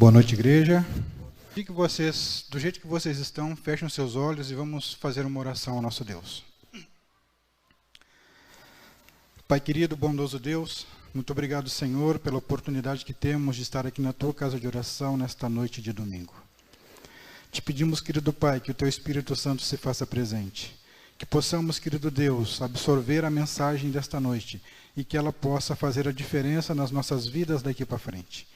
Boa noite, igreja. Que vocês, do jeito que vocês estão, fechem os seus olhos e vamos fazer uma oração ao nosso Deus. Pai querido, bondoso Deus, muito obrigado, Senhor, pela oportunidade que temos de estar aqui na Tua casa de oração nesta noite de domingo. Te pedimos, querido Pai, que o Teu Espírito Santo se faça presente. Que possamos, querido Deus, absorver a mensagem desta noite e que ela possa fazer a diferença nas nossas vidas daqui para frente.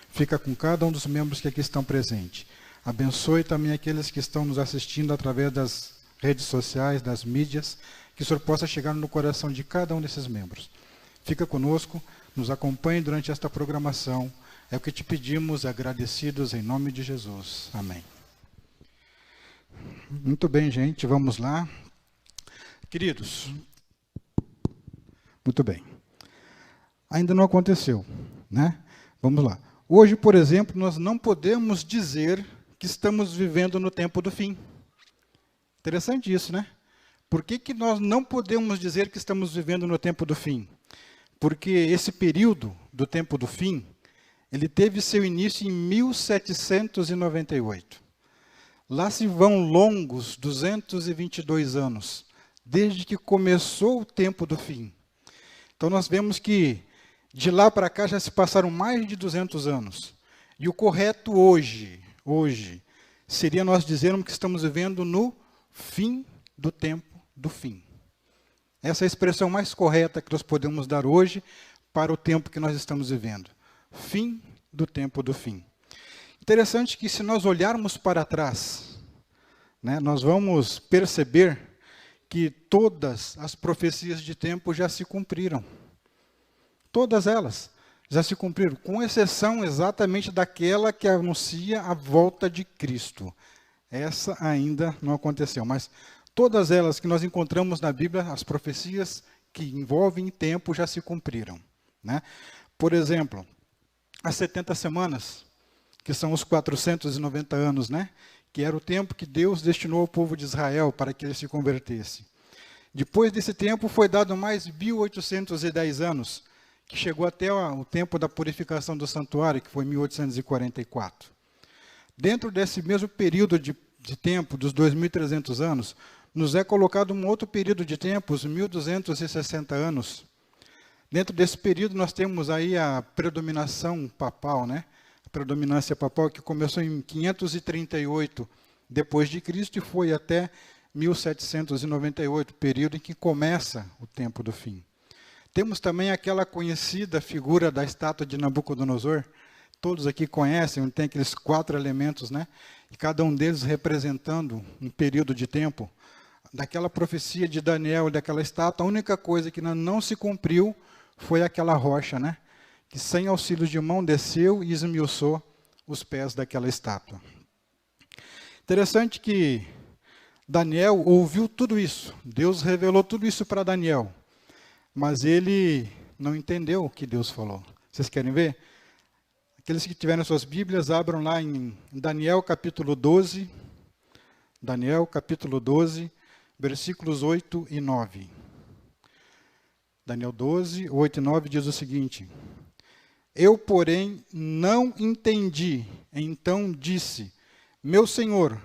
Fica com cada um dos membros que aqui estão presentes. Abençoe também aqueles que estão nos assistindo através das redes sociais, das mídias, que o Senhor possa chegar no coração de cada um desses membros. Fica conosco, nos acompanhe durante esta programação. É o que te pedimos, agradecidos em nome de Jesus. Amém. Muito bem, gente, vamos lá. Queridos, muito bem. Ainda não aconteceu, né? Vamos lá. Hoje, por exemplo, nós não podemos dizer que estamos vivendo no tempo do fim. Interessante isso, né? Por que nós não podemos dizer que estamos vivendo no tempo do fim? Porque esse período do tempo do fim, ele teve seu início em 1798. Lá se vão longos 222 anos, desde que começou o tempo do fim. Então nós vemos que de lá para cá já se passaram mais de 200 anos. E o correto hoje, seria nós dizermos que estamos vivendo no fim do tempo do fim. Essa é a expressão mais correta que nós podemos dar hoje para o tempo que nós estamos vivendo. Fim do tempo do fim. Interessante que se nós olharmos para trás, né, nós vamos perceber que todas as profecias de tempo já se cumpriram. Todas elas já se cumpriram, com exceção exatamente daquela que anuncia a volta de Cristo. Essa ainda não aconteceu, mas todas elas que nós encontramos na Bíblia, as profecias que envolvem tempo já se cumpriram, né? Por exemplo, as 70 semanas, que são os 490 anos, né? Que era o tempo que Deus destinou ao povo de Israel para que ele se convertesse. Depois desse tempo foi dado mais 1810 anos, que chegou até o tempo da purificação do santuário, que foi 1844. Dentro desse mesmo período de tempo, dos 2.300 anos, nos é colocado um outro período de tempo, os 1.260 anos. Dentro desse período nós temos aí a predominação papal, né? A predominância papal que começou em 538 depois de Cristo e foi até 1798, período em que começa o tempo do fim. Temos também aquela conhecida figura da estátua de Nabucodonosor. Todos aqui conhecem, onde tem aqueles 4 elementos, né? E cada um deles representando um período de tempo. Daquela profecia de Daniel, daquela estátua, a única coisa que não se cumpriu foi aquela rocha, né? Que sem auxílio de mão desceu e esmiuçou os pés daquela estátua. Interessante que Daniel ouviu tudo isso. Deus revelou tudo isso para Daniel. Mas ele não entendeu o que Deus falou. Vocês querem ver? Aqueles que tiverem suas Bíblias, abram lá em Daniel capítulo 12. Daniel capítulo 12, versículos 8 e 9. Daniel 12, 8 e 9 diz o seguinte: Eu, porém, não entendi. Então disse: Meu Senhor,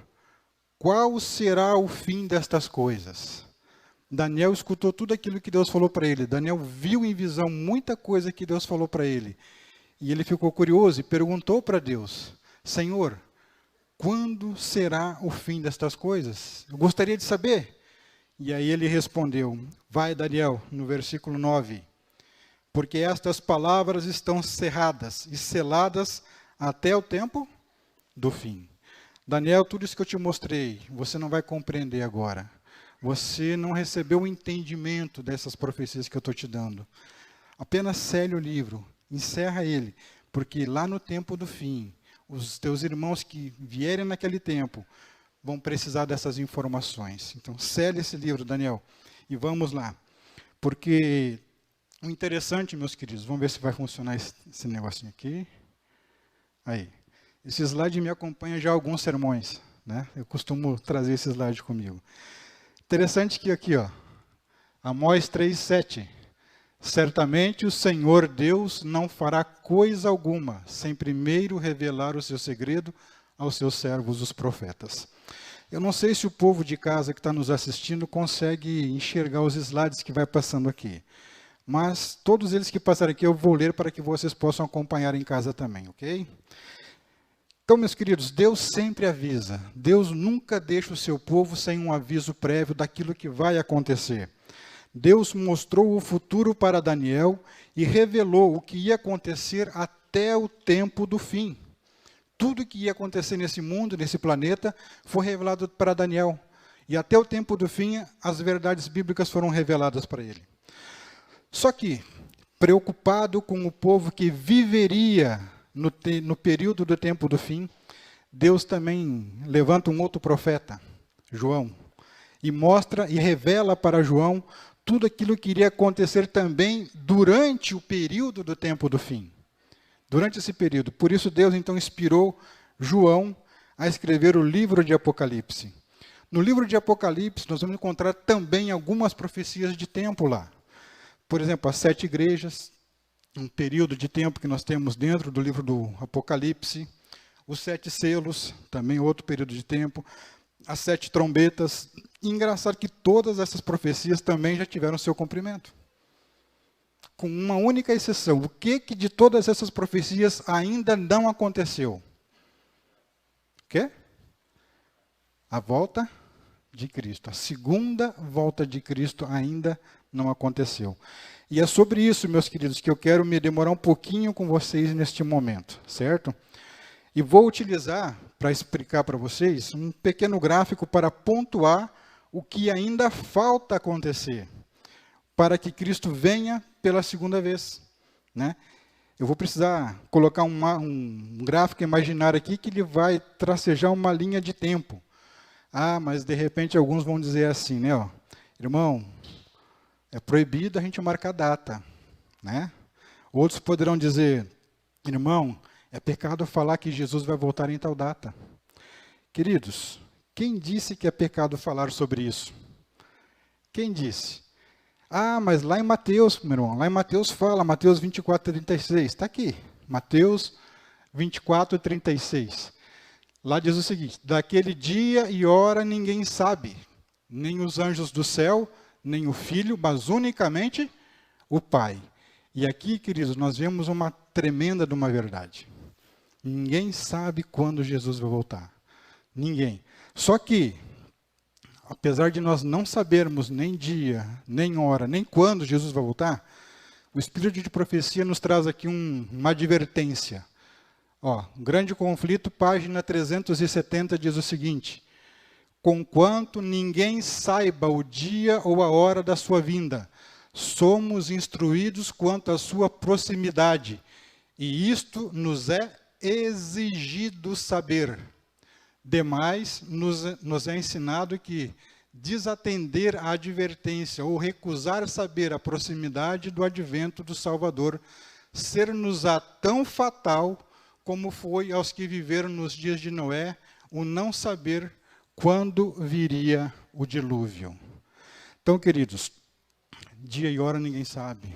qual será o fim destas coisas? Daniel escutou tudo aquilo que Deus falou para ele. Daniel viu em visão muita coisa que Deus falou para ele. E ele ficou curioso e perguntou para Deus: Senhor, quando será o fim destas coisas? Eu gostaria de saber. E aí ele respondeu: Vai, Daniel, no versículo 9. Porque estas palavras estão cerradas e seladas até o tempo do fim. Daniel, tudo isso que eu te mostrei, você não vai compreender agora. Você não recebeu o entendimento dessas profecias que eu estou te dando. Apenas cele o livro, encerra ele, porque lá no tempo do fim, os teus irmãos que vierem naquele tempo vão precisar dessas informações. Então, cele esse livro, Daniel, e vamos lá. Porque o interessante, meus queridos, vamos ver se vai funcionar esse negocinho aqui. Aí, esse slide me acompanha já há alguns sermões, né? Eu costumo trazer esse slide comigo. Interessante que aqui, ó, Amós 3:7, Certamente o Senhor Deus não fará coisa alguma sem primeiro revelar o seu segredo aos seus servos, os profetas. Eu não sei se o povo de casa que está nos assistindo consegue enxergar os slides que vai passando aqui. Mas todos eles que passarem aqui eu vou ler para que vocês possam acompanhar em casa também, ok? Então, meus queridos, Deus sempre avisa. Deus nunca deixa o seu povo sem um aviso prévio daquilo que vai acontecer. Deus mostrou o futuro para Daniel e revelou o que ia acontecer até o tempo do fim. Tudo que ia acontecer nesse mundo, nesse planeta, foi revelado para Daniel. E até o tempo do fim, as verdades bíblicas foram reveladas para ele. Só que, preocupado com o povo que viveria no período do tempo do fim, Deus também levanta um outro profeta, João, e mostra e revela para João tudo aquilo que iria acontecer também durante o período do tempo do fim. Durante esse período. Por isso Deus então inspirou João a escrever o livro de Apocalipse. No livro de Apocalipse nós vamos encontrar também algumas profecias de tempo lá. Por exemplo, as 7 igrejas, um período de tempo que nós temos dentro do livro do Apocalipse, os 7 selos, também outro período de tempo, as 7 trombetas. E engraçado que todas essas profecias também já tiveram seu cumprimento. Com uma única exceção, o que de todas essas profecias ainda não aconteceu? O quê? A volta de Cristo. A segunda volta de Cristo ainda não aconteceu. E é sobre isso, meus queridos, que eu quero me demorar um pouquinho com vocês neste momento, certo? E vou utilizar, para explicar para vocês, um pequeno gráfico para pontuar o que ainda falta acontecer, para que Cristo venha pela segunda vez, né? Eu vou precisar colocar um gráfico imaginário aqui que ele vai tracejar uma linha de tempo. Ah, mas de repente alguns vão dizer assim, né? Ó, irmão, é proibido a gente marcar data, né? Outros poderão dizer, irmão, é pecado falar que Jesus vai voltar em tal data. Queridos, quem disse que é pecado falar sobre isso? Quem disse? Ah, mas lá em Mateus, meu irmão, lá em Mateus fala, Mateus 24, 36, está aqui, Mateus 24, 36. Lá diz o seguinte, daquele dia e hora ninguém sabe, nem os anjos do céu, nem o Filho, mas unicamente o Pai. E aqui, queridos, nós vemos uma tremenda de uma verdade. Ninguém sabe quando Jesus vai voltar. Ninguém. Só que, apesar de nós não sabermos nem dia, nem hora, nem quando Jesus vai voltar, o Espírito de Profecia nos traz aqui uma advertência. Ó, Grande Conflito, página 370, diz o seguinte, conquanto ninguém saiba o dia ou a hora da sua vinda, somos instruídos quanto à sua proximidade, e isto nos é exigido saber. Demais, nos é ensinado que desatender a advertência ou recusar saber a proximidade do advento do Salvador ser-nos-á tão fatal como foi aos que viveram nos dias de Noé o não saber quando viria o dilúvio. Então, queridos, dia e hora ninguém sabe.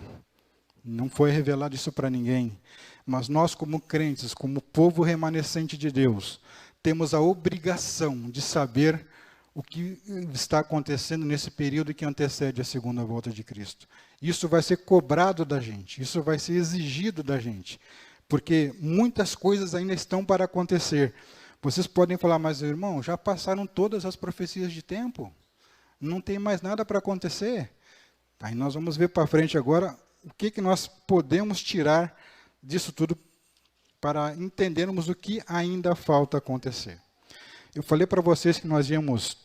Não foi revelado isso para ninguém. Mas nós, como crentes, como povo remanescente de Deus, temos a obrigação de saber o que está acontecendo nesse período que antecede a segunda volta de Cristo. Isso vai ser cobrado da gente, isso vai ser exigido da gente, porque muitas coisas ainda estão para acontecer. Vocês podem falar, mas irmão, já passaram todas as profecias de tempo, não tem mais nada para acontecer. Aí nós vamos ver para frente agora o que nós podemos tirar disso tudo para entendermos o que ainda falta acontecer. Eu falei para vocês que nós íamos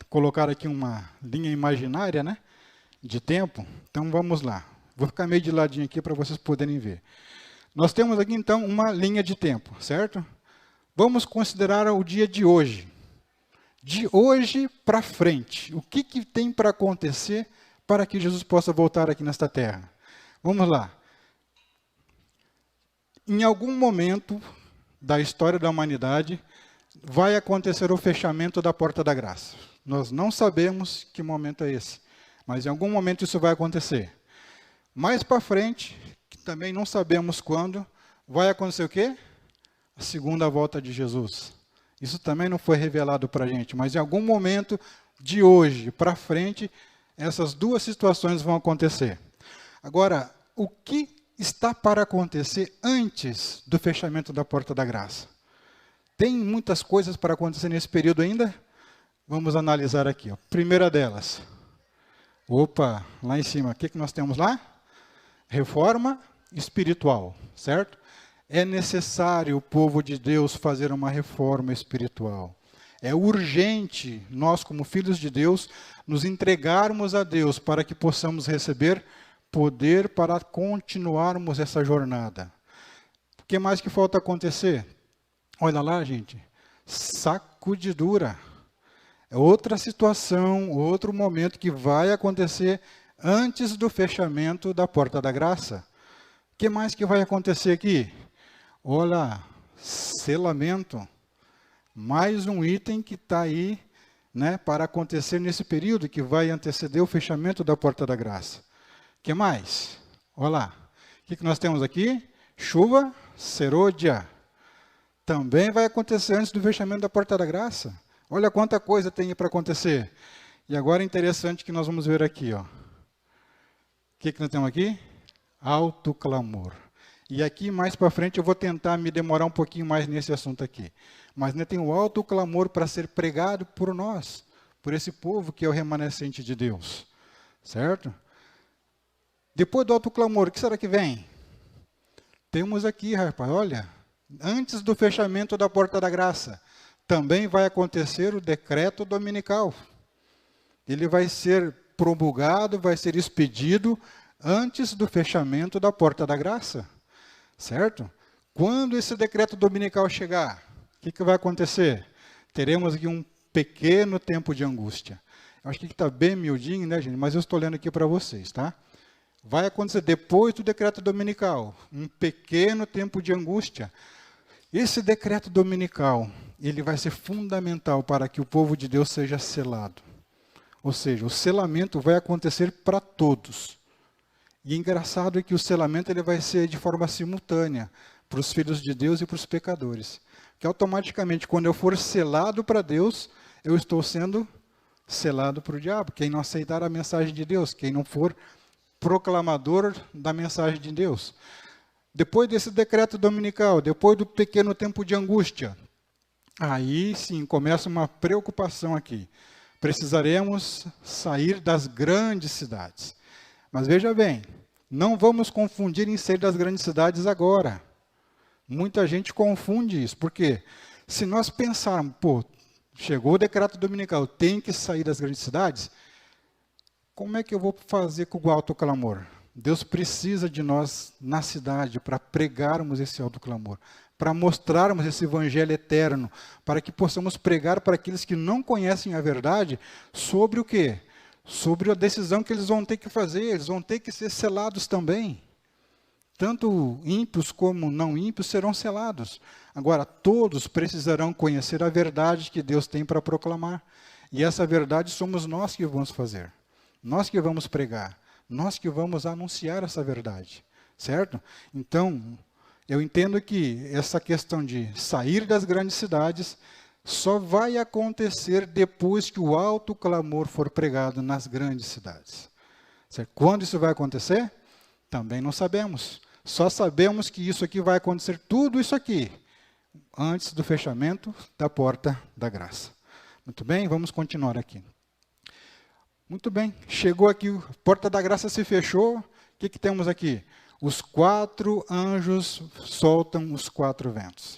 colocar aqui uma linha imaginária, né, de tempo. Então vamos lá. Vou ficar meio de ladinho aqui para vocês poderem ver. Nós temos aqui então uma linha de tempo, certo? Vamos considerar o dia de hoje. De hoje para frente, o que tem para acontecer para que Jesus possa voltar aqui nesta terra? Vamos lá. Em algum momento da história da humanidade, vai acontecer o fechamento da porta da graça. Nós não sabemos que momento é esse, mas em algum momento isso vai acontecer. Mais para frente, que também não sabemos quando, vai acontecer o quê? A segunda volta de Jesus. Isso também não foi revelado para a gente, mas em algum momento de hoje para frente, essas duas situações vão acontecer. Agora, o que está para acontecer antes do fechamento da porta da graça? Tem muitas coisas para acontecer nesse período ainda? Vamos analisar aqui. Ó. Primeira delas. Opa, lá em cima, o que nós temos lá? Reforma espiritual, certo? É necessário o povo de Deus fazer uma reforma espiritual. É urgente nós, como filhos de Deus, nos entregarmos a Deus para que possamos receber poder para continuarmos essa jornada. O que mais que falta acontecer? Olha lá, gente, sacudidura. É outra situação, outro momento que vai acontecer antes do fechamento da porta da graça. O que mais que vai acontecer aqui? Olha, selamento. Mais um item que está aí, né, para acontecer nesse período que vai anteceder o fechamento da porta da graça. O que mais? Olha lá. O que nós temos aqui? Chuva serôdia. Também vai acontecer antes do fechamento da porta da graça. Olha quanta coisa tem para acontecer. E agora é interessante que nós vamos ver aqui. Ó. O que nós temos aqui? Alto clamor. E aqui, mais para frente, eu vou tentar me demorar um pouquinho mais nesse assunto aqui. Mas tem o alto clamor para ser pregado por nós, por esse povo que é o remanescente de Deus. Certo? Depois do alto clamor, o que será que vem? Temos aqui, rapaz, olha, antes do fechamento da porta da graça, também vai acontecer o decreto dominical. Ele vai ser promulgado, vai ser expedido antes do fechamento da porta da graça. Certo? Quando esse decreto dominical chegar, o que vai acontecer? Teremos aqui um pequeno tempo de angústia. Eu acho que está bem miudinho, né, gente? Mas eu estou lendo aqui para vocês, tá? Vai acontecer depois do decreto dominical, um pequeno tempo de angústia. Esse decreto dominical, ele vai ser fundamental para que o povo de Deus seja selado. Ou seja, o selamento vai acontecer para todos. E engraçado é que o selamento ele vai ser de forma simultânea para os filhos de Deus e para os pecadores. Que automaticamente, quando eu for selado para Deus, eu estou sendo selado para o diabo. Quem não aceitar a mensagem de Deus, quem não for proclamador da mensagem de Deus. Depois desse decreto dominical, depois do pequeno tempo de angústia, aí sim começa uma preocupação aqui. Precisaremos sair das grandes cidades. Mas veja bem, não vamos confundir em sair das grandes cidades agora. Muita gente confunde isso, porque se nós pensarmos, pô, chegou o decreto dominical, tem que sair das grandes cidades, como é que eu vou fazer com o alto clamor? Deus precisa de nós na cidade para pregarmos esse alto clamor, para mostrarmos esse evangelho eterno, para que possamos pregar para aqueles que não conhecem a verdade sobre o quê? Sobre a decisão que eles vão ter que fazer, eles vão ter que ser selados também. Tanto ímpios como não ímpios serão selados. Agora, todos precisarão conhecer a verdade que Deus tem para proclamar. E essa verdade somos nós que vamos fazer. Nós que vamos pregar. Nós que vamos anunciar essa verdade. Certo? Então, eu entendo que essa questão de sair das grandes cidades só vai acontecer depois que o alto clamor for pregado nas grandes cidades. Certo? Quando isso vai acontecer? Também não sabemos. Só sabemos que isso aqui vai acontecer, tudo isso aqui, antes do fechamento da porta da graça. Muito bem, vamos continuar aqui. Muito bem, chegou aqui, a porta da graça se fechou. O que temos aqui? Os 4 anjos soltam os 4 ventos.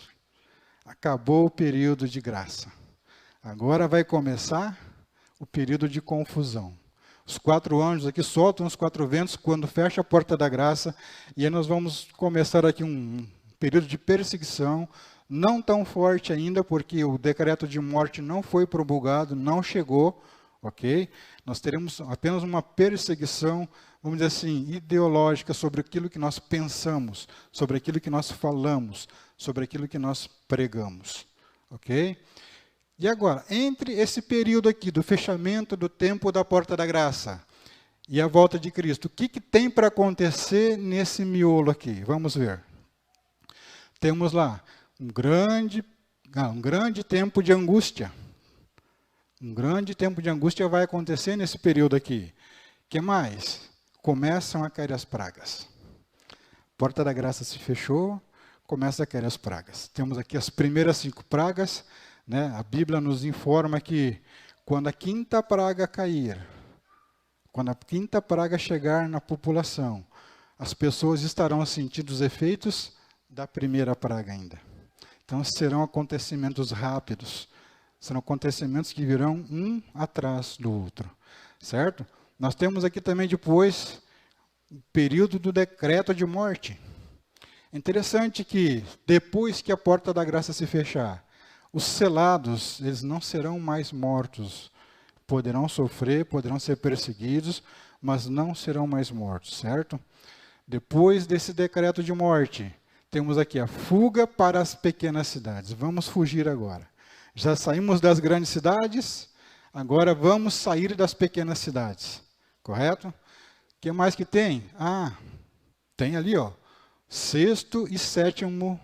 Acabou o período de graça. Agora vai começar o período de confusão. Os 4 anjos aqui soltam os 4 ventos quando fecha a porta da graça. E aí nós vamos começar aqui um período de perseguição. Não tão forte ainda, porque o decreto de morte não foi promulgado, não chegou. Ok? Nós teremos apenas uma perseguição, vamos dizer assim, ideológica sobre aquilo que nós pensamos, sobre aquilo que nós falamos, sobre aquilo que nós pregamos. Ok? E agora, entre esse período aqui do fechamento do tempo da porta da graça e a volta de Cristo. O que tem para acontecer nesse miolo aqui? Vamos ver. Temos lá um grande tempo de angústia. Um grande tempo de angústia vai acontecer nesse período aqui. O que mais? Começam a cair as pragas. A porta da graça se fechou, começa a cair as pragas. Temos aqui as primeiras 5 pragas, né? A Bíblia nos informa que quando a 5ª praga cair, quando a 5ª praga chegar na população, as pessoas estarão sentindo os efeitos da primeira praga ainda. Então serão acontecimentos rápidos, serão acontecimentos que virão um atrás do outro, certo? Nós temos aqui também depois o período do decreto de morte. É interessante que depois que a porta da graça se fechar, os selados, eles não serão mais mortos. Poderão sofrer, poderão ser perseguidos, mas não serão mais mortos, certo? Depois desse decreto de morte, temos aqui a fuga para as pequenas cidades. Vamos fugir agora. Já saímos das grandes cidades, agora vamos sair das pequenas cidades. Correto? O que mais que tem? Tem ali, ó, 6º e 7º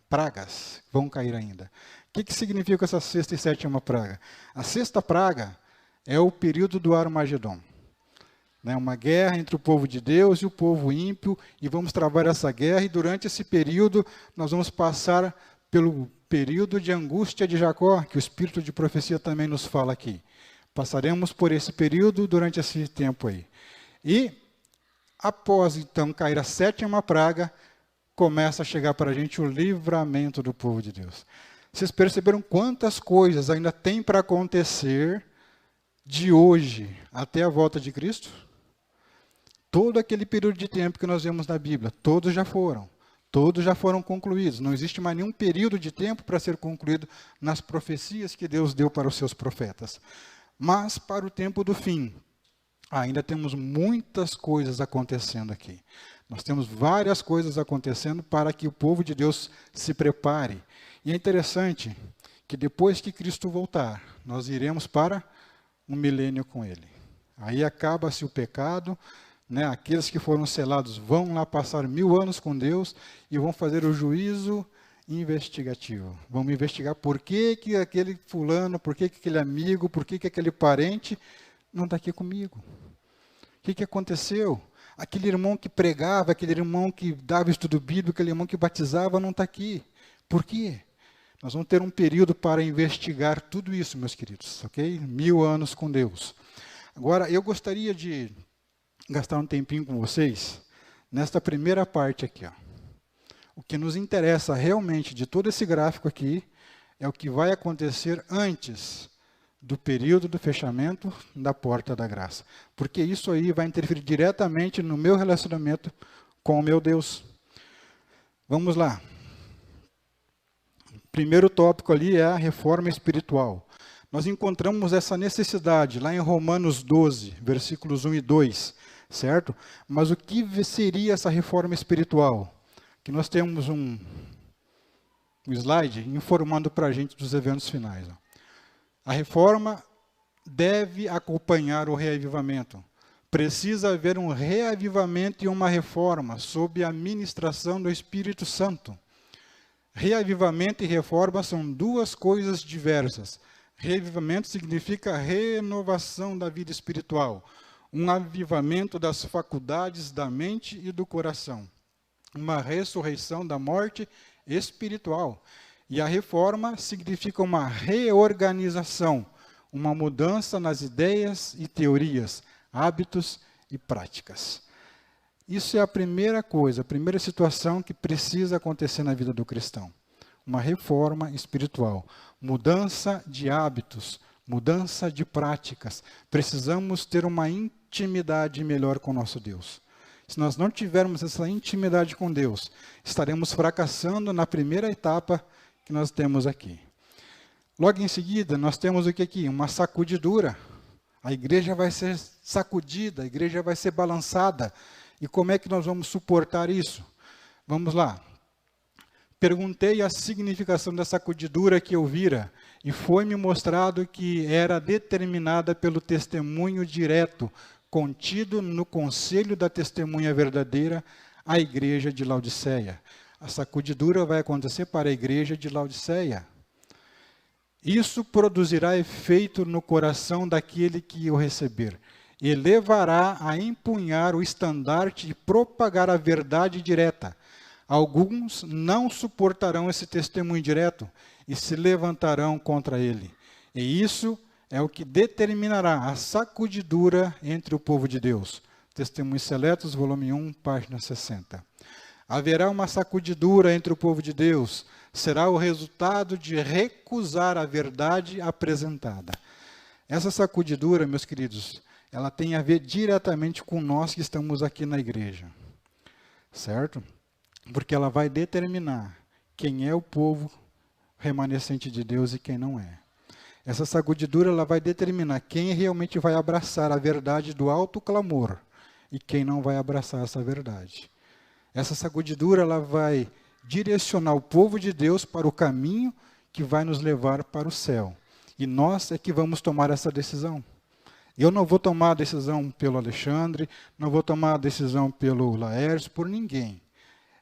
pragas vão cair ainda. O que significa essa 6ª e 7ª praga? A 6ª praga é o período do Armagedon. Né, uma guerra entre o povo de Deus e o povo ímpio, e vamos travar essa guerra, e durante esse período nós vamos passar pelo período de angústia de Jacó, que o Espírito de profecia também nos fala aqui. Passaremos por esse período durante esse tempo aí. E, após então cair a 7ª praga, começa a chegar para a gente o livramento do povo de Deus. Vocês perceberam quantas coisas ainda tem para acontecer de hoje até a volta de Cristo? Todo aquele período de tempo que nós vemos na Bíblia, todos já foram concluídos. Não existe mais nenhum período de tempo para ser concluído nas profecias que Deus deu para os seus profetas. Mas, para o tempo do fim, ainda temos muitas coisas acontecendo aqui. Nós temos várias coisas acontecendo para que o povo de Deus se prepare. E é interessante que depois que Cristo voltar, nós iremos para um milênio com Ele. Aí acaba-se o pecado, né? Aqueles que foram selados vão lá passar 1000 anos com Deus e vão fazer o juízo investigativo. Vamos investigar por que aquele fulano, por que aquele amigo, por que aquele parente não está aqui comigo. O que aconteceu? Aquele irmão que pregava, aquele irmão que dava estudo bíblico, aquele irmão que batizava não está aqui. Por quê? Nós vamos ter um período para investigar tudo isso, meus queridos, ok? 1000 anos com Deus. Agora, eu gostaria de gastar um tempinho com vocês nesta primeira parte aqui, ó. O que nos interessa realmente de todo esse gráfico aqui é o que vai acontecer antes do período do fechamento da porta da graça. Porque isso aí vai interferir diretamente no meu relacionamento com o meu Deus. Vamos lá. O primeiro tópico ali é a reforma espiritual. Nós encontramos essa necessidade lá em Romanos 12, versículos 1 e 2, certo? Mas o que seria essa reforma espiritual? Que nós temos um slide informando para a gente dos eventos finais. Ó. A reforma deve acompanhar o reavivamento. Precisa haver um reavivamento e uma reforma sob a ministração do Espírito Santo. Reavivamento e reforma são duas coisas diversas. Reavivamento significa renovação da vida espiritual, um avivamento das faculdades da mente e do coração, uma ressurreição da morte espiritual. E a reforma significa uma reorganização, uma mudança nas ideias e teorias, hábitos e práticas. Isso é a primeira coisa, a primeira situação que precisa acontecer na vida do cristão. Uma reforma espiritual, mudança de hábitos, mudança de práticas. Precisamos ter uma intimidade melhor com o nosso Deus. Se nós não tivermos essa intimidade com Deus, estaremos fracassando na primeira etapa que nós temos aqui. Logo em seguida, nós temos o que aqui? Uma sacudidura. A igreja vai ser sacudida, a igreja vai ser balançada. E como é que nós vamos suportar isso? Vamos lá. Perguntei a significação da sacudidura que eu vira. e foi-me mostrado que era determinada pelo testemunho direto, contido no conselho da testemunha verdadeira, à igreja de Laodiceia. A sacudidura vai acontecer para a igreja de Laodiceia. Isso produzirá efeito no coração daquele que o receber, e levará a empunhar o estandarte e propagar a verdade direta. Alguns não suportarão esse testemunho direto e se levantarão contra ele. E isso é o que determinará a sacudidura entre o povo de Deus. Testemunhos Seletos, volume 1, página 60. Haverá uma sacudidura entre o povo de Deus. Será o resultado de recusar a verdade apresentada. Essa sacudidura, meus queridos, ela tem a ver diretamente com nós que estamos aqui na igreja. Certo? Porque ela vai determinar quem é o povo remanescente de Deus e quem não é. Essa sacudidura ela vai determinar quem realmente vai abraçar a verdade do alto clamor e quem não vai abraçar essa verdade. Essa sacudidura ela vai direcionar o povo de Deus para o caminho que vai nos levar para o céu. E nós é que vamos tomar essa decisão. Eu não vou tomar a decisão pelo Alexandre, não vou tomar a decisão pelo Laércio, por ninguém.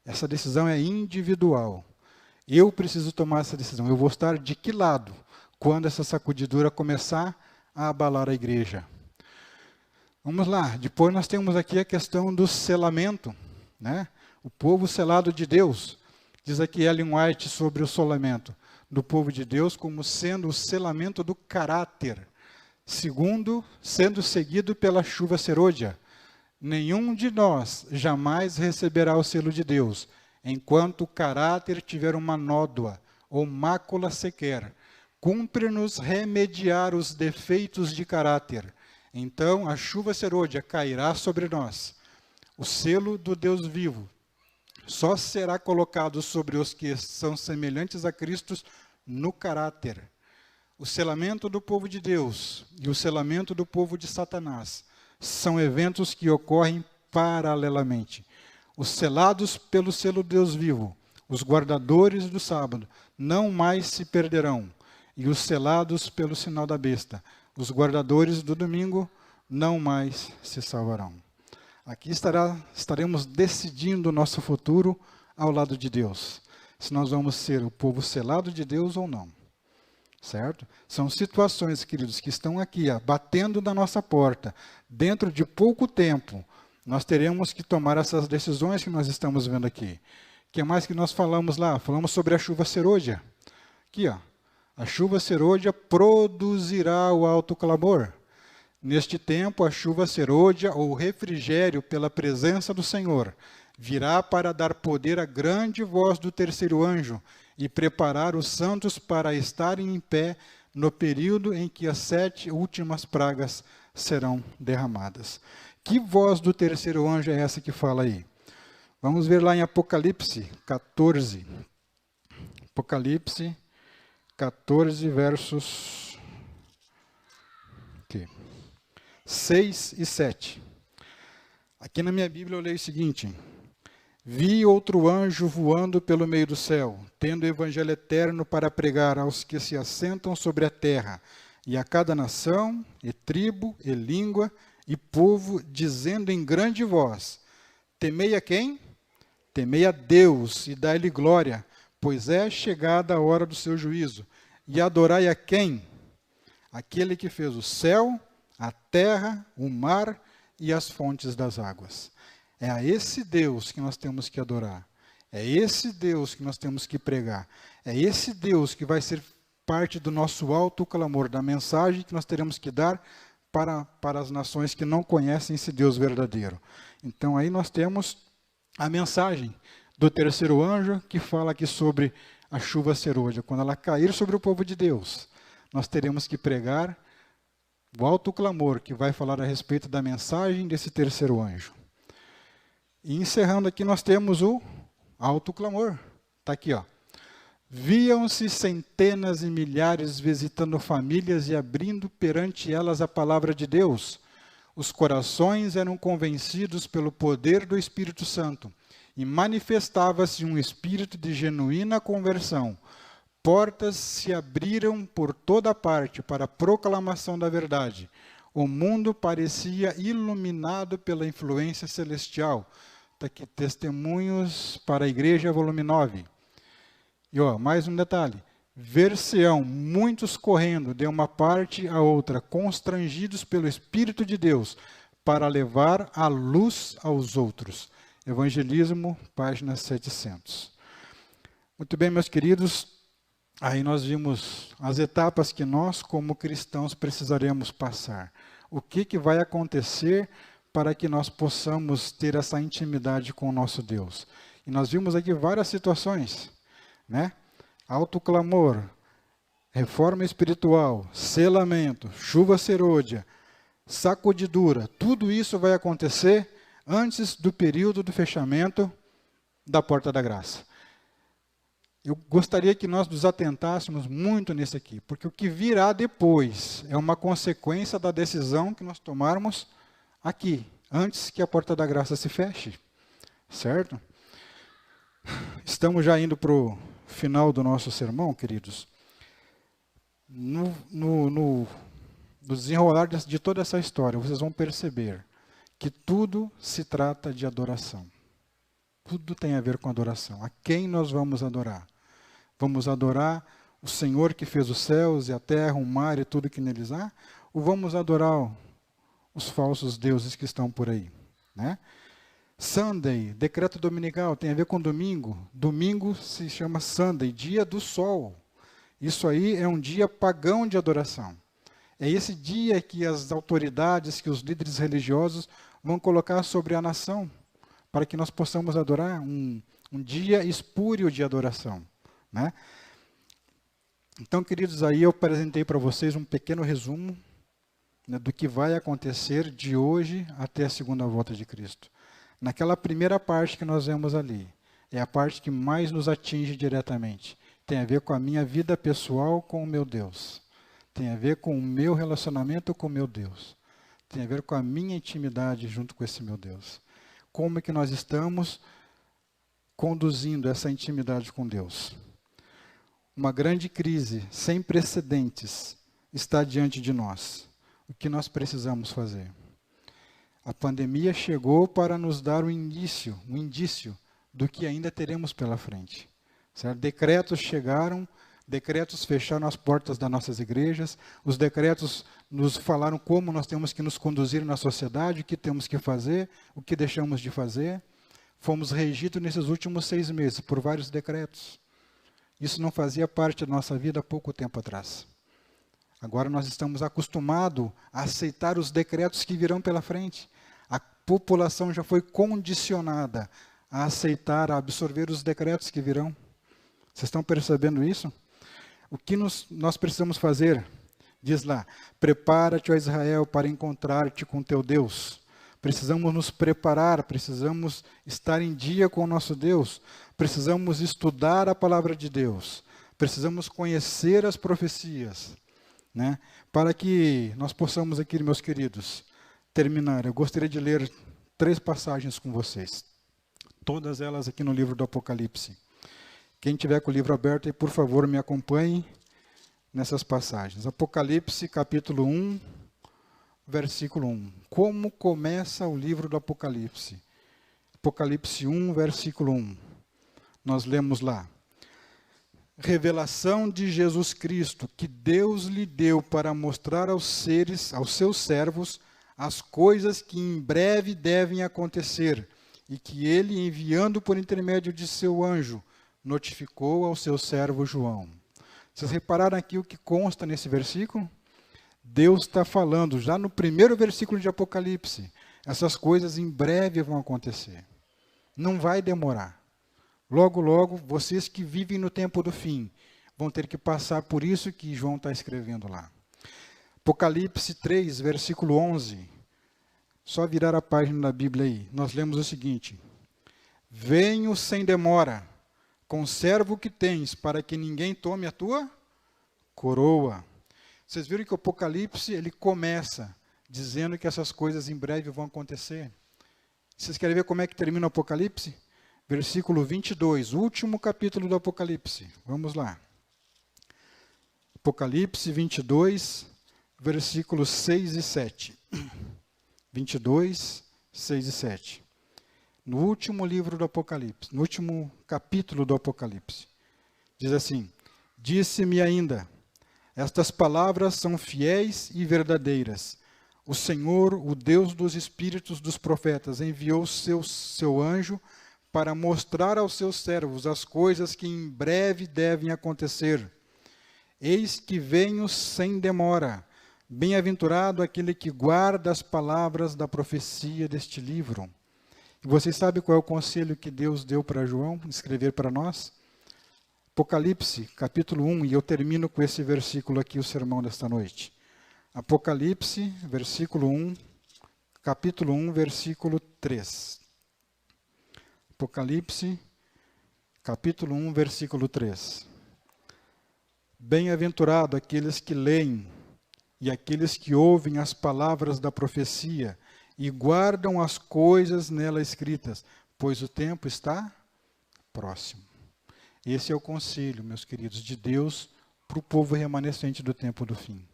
Essa decisão é individual. Eu preciso tomar essa decisão. Eu vou estar de que lado quando essa sacudidura começar a abalar a igreja? Vamos lá. Depois nós temos aqui a questão do selamento, né? O povo selado de Deus. Diz aqui Ellen White sobre o selamento do povo de Deus como sendo o selamento do caráter, segundo, sendo seguido pela chuva serôdia. Nenhum de nós jamais receberá o selo de Deus, enquanto o caráter tiver uma nódoa ou mácula sequer. Cumpre-nos remediar os defeitos de caráter. Então a chuva serôdia cairá sobre nós. O selo do Deus vivo só será colocado sobre os que são semelhantes a Cristo no caráter. O selamento do povo de Deus e o selamento do povo de Satanás são eventos que ocorrem paralelamente. Os selados pelo selo Deus vivo, os guardadores do sábado, não mais se perderão. E os selados pelo sinal da besta, os guardadores do domingo, não mais se salvarão. Aqui estaremos decidindo o nosso futuro ao lado de Deus. Se nós vamos ser o povo selado de Deus ou não. Certo? São situações, queridos, que estão aqui, batendo na nossa porta. Dentro de pouco tempo, nós teremos que tomar essas decisões que nós estamos vendo aqui. O que mais que nós falamos lá? Falamos sobre a chuva serôdia. Aqui, ó. A chuva serôdia produzirá o alto clamor. Neste tempo, a chuva serôdia, ou refrigério pela presença do Senhor, virá para dar poder à grande voz do terceiro anjo e preparar os santos para estarem em pé no período em que as 7 últimas pragas serão derramadas. Que voz do terceiro anjo é essa que fala aí? Vamos ver lá em Apocalipse 14. Apocalipse 14, versos 6 e 7. Aqui na minha Bíblia eu leio o seguinte: vi outro anjo voando pelo meio do céu, tendo o evangelho eterno para pregar aos que se assentam sobre a terra, e a cada nação, e tribo, e língua, e povo, dizendo em grande voz: temei a quem? Temei a Deus, e dai-lhe glória, pois é chegada a hora do seu juízo. E adorai a quem? Aquele que fez o céu, a terra, o mar e as fontes das águas. É a esse Deus que nós temos que adorar. É esse Deus que nós temos que pregar. É esse Deus que vai ser parte do nosso alto clamor, da mensagem que nós teremos que dar para as nações que não conhecem esse Deus verdadeiro. Então aí nós temos a mensagem do terceiro anjo que fala aqui sobre a chuva serôdia. Quando ela cair sobre o povo de Deus, nós teremos que pregar o alto clamor que vai falar a respeito da mensagem desse terceiro anjo. E encerrando aqui nós temos o alto clamor. Está aqui, ó. Viam-se centenas e milhares visitando famílias e abrindo perante elas a palavra de Deus. Os corações eram convencidos pelo poder do Espírito Santo e manifestava-se um espírito de genuína conversão. Portas se abriram por toda parte para a proclamação da verdade. O mundo parecia iluminado pela influência celestial. Está aqui, Testemunhos para a Igreja, volume 9. E mais um detalhe. Ver-se-ão muitos correndo de uma parte a outra, constrangidos pelo Espírito de Deus, para levar a luz aos outros. Evangelismo, página 700. Muito bem, meus queridos, aí nós vimos as etapas que nós, como cristãos, precisaremos passar. O que vai acontecer para que nós possamos ter essa intimidade com o nosso Deus? E nós vimos aqui várias situações, né? Autoclamor, reforma espiritual, selamento, chuva serôdia, sacudidura, tudo isso vai acontecer antes do período do fechamento da porta da graça. Eu gostaria que nós nos atentássemos muito nesse aqui, porque o que virá depois é uma consequência da decisão que nós tomarmos aqui, antes que a porta da graça se feche, certo? Estamos já indo para o final do nosso sermão, queridos. No desenrolar de toda essa história, vocês vão perceber que tudo se trata de adoração. Tudo tem a ver com adoração. A quem nós vamos adorar? Vamos adorar o Senhor que fez os céus e a terra, o mar e tudo que neles há? Ou vamos adorar os falsos deuses que estão por aí, né? Sunday, decreto dominical, tem a ver com domingo. Domingo se chama Sunday, dia do sol. Isso aí é um dia pagão de adoração. É esse dia que as autoridades, que os líderes religiosos vão colocar sobre a nação, para que nós possamos adorar um dia espúrio de adoração, né? Então, queridos, aí eu apresentei para vocês um pequeno resumo, né, do que vai acontecer de hoje até a segunda volta de Cristo. Naquela primeira parte que nós vemos ali, é a parte que mais nos atinge diretamente. Tem a ver com a minha vida pessoal com o meu Deus. Tem a ver com o meu relacionamento com o meu Deus. Tem a ver com a minha intimidade junto com esse meu Deus. Como é que nós estamos conduzindo essa intimidade com Deus? Uma grande crise sem precedentes está diante de nós. O que nós precisamos fazer? A pandemia chegou para nos dar um indício do que ainda teremos pela frente. Certo? Decretos chegaram, decretos fecharam as portas das nossas igrejas, os decretos nos falaram como nós temos que nos conduzir na sociedade, o que temos que fazer, o que deixamos de fazer. Fomos regidos nesses últimos 6 meses por vários decretos. Isso não fazia parte da nossa vida há pouco tempo atrás. Agora nós estamos acostumados a aceitar os decretos que virão pela frente. A população já foi condicionada a aceitar, a absorver os decretos que virão. Vocês estão percebendo isso? O que nós precisamos fazer? Diz lá, prepara-te, ó Israel, para encontrar-te com teu Deus. Precisamos nos preparar, precisamos estar em dia com o nosso Deus, precisamos estudar a palavra de Deus, precisamos conhecer as profecias, né? Para que nós possamos aqui, meus queridos, terminar. Eu gostaria de ler 3 passagens com vocês, todas elas aqui no livro do Apocalipse. Quem tiver com o livro aberto, aí, por favor, me acompanhe nessas passagens. Apocalipse, capítulo 1, versículo 1. Como começa o livro do Apocalipse? Apocalipse 1, versículo 1. Nós lemos lá. Revelação de Jesus Cristo, que Deus lhe deu para mostrar aos seus servos, as coisas que em breve devem acontecer, e que ele, enviando por intermédio de seu anjo, notificou ao seu servo João. Vocês repararam aqui o que consta nesse versículo? Deus está falando, já no primeiro versículo de Apocalipse, essas coisas em breve vão acontecer. Não vai demorar. Logo, logo, vocês que vivem no tempo do fim, vão ter que passar por isso que João está escrevendo lá. Apocalipse 3, versículo 11. Só virar a página da Bíblia aí. Nós lemos o seguinte. Venho sem demora, conserva o que tens, para que ninguém tome a tua coroa. Vocês viram que o Apocalipse, ele começa dizendo que essas coisas em breve vão acontecer. Vocês querem ver como é que termina o Apocalipse? Versículo 22, último capítulo do Apocalipse. Vamos lá. Apocalipse 22, versículos 6 e 7. 22, 6 e 7. No último livro do Apocalipse, no último capítulo do Apocalipse, diz assim: disse-me ainda, estas palavras são fiéis e verdadeiras. O Senhor, o Deus dos espíritos dos profetas, enviou seu anjo para mostrar aos seus servos as coisas que em breve devem acontecer. Eis que venho sem demora. Bem-aventurado aquele que guarda as palavras da profecia deste livro. E vocês sabem qual é o conselho que Deus deu para João escrever para nós? Apocalipse, capítulo 1, e eu termino com esse versículo aqui, o sermão desta noite. Apocalipse, versículo 1, capítulo 1, versículo 3. Apocalipse, capítulo 1, versículo 3. Bem-aventurado aqueles que leem e aqueles que ouvem as palavras da profecia e guardam as coisas nela escritas, pois o tempo está próximo. Esse é o conselho, meus queridos, de Deus para o povo remanescente do tempo do fim.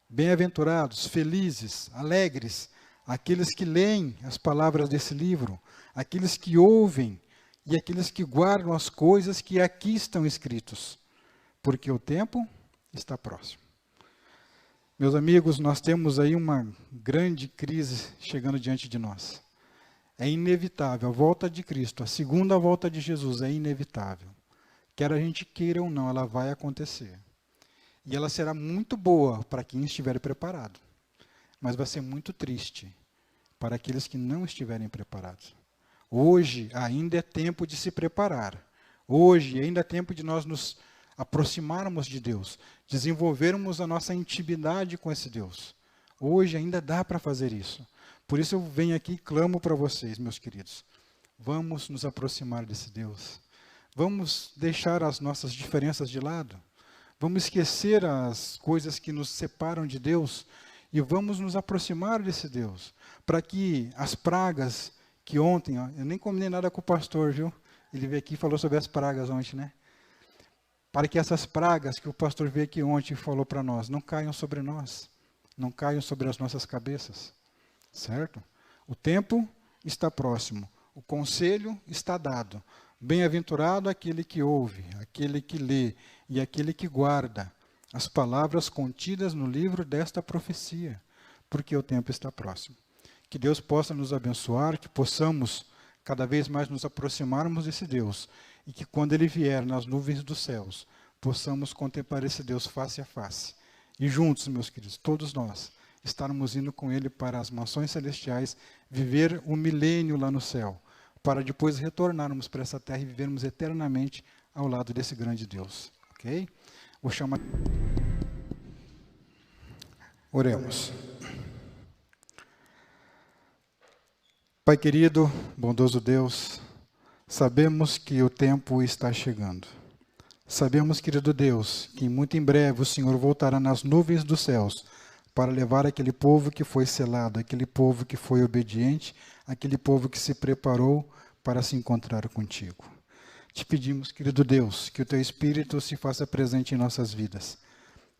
Bem-aventurados, felizes, alegres, aqueles que leem as palavras desse livro, aqueles que ouvem e aqueles que guardam as coisas que aqui estão escritos, porque o tempo está próximo. Meus amigos, nós temos aí uma grande crise chegando diante de nós. É inevitável, a volta de Cristo, a segunda volta de Jesus é inevitável. Quer a gente queira ou não, ela vai acontecer. E ela será muito boa para quem estiver preparado, mas vai ser muito triste para aqueles que não estiverem preparados. Hoje ainda é tempo de se preparar. Hoje ainda é tempo de nós nos aproximarmos de Deus, desenvolvermos a nossa intimidade com esse Deus. Hoje ainda dá para fazer isso. Por isso eu venho aqui e clamo para vocês, meus queridos. Vamos nos aproximar desse Deus. Vamos deixar as nossas diferenças de lado. Vamos esquecer as coisas que nos separam de Deus e vamos nos aproximar desse Deus, para que as pragas que ontem, eu nem combinei nada com o pastor, viu? Ele veio aqui e falou sobre as pragas ontem, né? Para que essas pragas que o pastor veio aqui ontem e falou para nós, não caiam sobre nós, não caiam sobre as nossas cabeças, certo? O tempo está próximo, o conselho está dado. Bem-aventurado aquele que ouve, aquele que lê e aquele que guarda as palavras contidas no livro desta profecia, porque o tempo está próximo. Que Deus possa nos abençoar, que possamos cada vez mais nos aproximarmos desse Deus e que quando Ele vier nas nuvens dos céus, possamos contemplar esse Deus face a face. E juntos, meus queridos, todos nós, estarmos indo com Ele para as mansões celestiais, viver o milênio lá no céu, para depois retornarmos para essa terra e vivermos eternamente ao lado desse grande Deus. Ok? Vou chamar... Oremos. Pai querido, bondoso Deus, sabemos que o tempo está chegando. Sabemos, querido Deus, que muito em breve o Senhor voltará nas nuvens dos céus para levar aquele povo que foi selado, aquele povo que foi obediente, aquele povo que se preparou para se encontrar contigo. Te pedimos, querido Deus, que o Teu Espírito se faça presente em nossas vidas.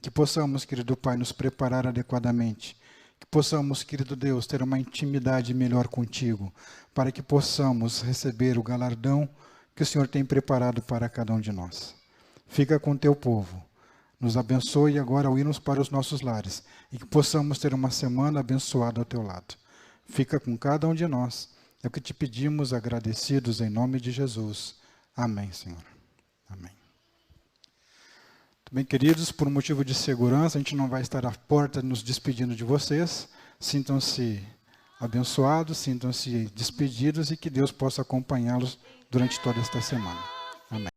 Que possamos, querido Pai, nos preparar adequadamente. Que possamos, querido Deus, ter uma intimidade melhor contigo, para que possamos receber o galardão que o Senhor tem preparado para cada um de nós. Fica com o Teu povo. Nos abençoe agora ao irmos para os nossos lares e que possamos ter uma semana abençoada ao Teu lado. Fica com cada um de nós. É o que te pedimos, agradecidos em nome de Jesus. Amém, Senhor. Amém. Bem, queridos, por motivo de segurança, a gente não vai estar à porta nos despedindo de vocês. Sintam-se abençoados, sintam-se despedidos e que Deus possa acompanhá-los durante toda esta semana. Amém.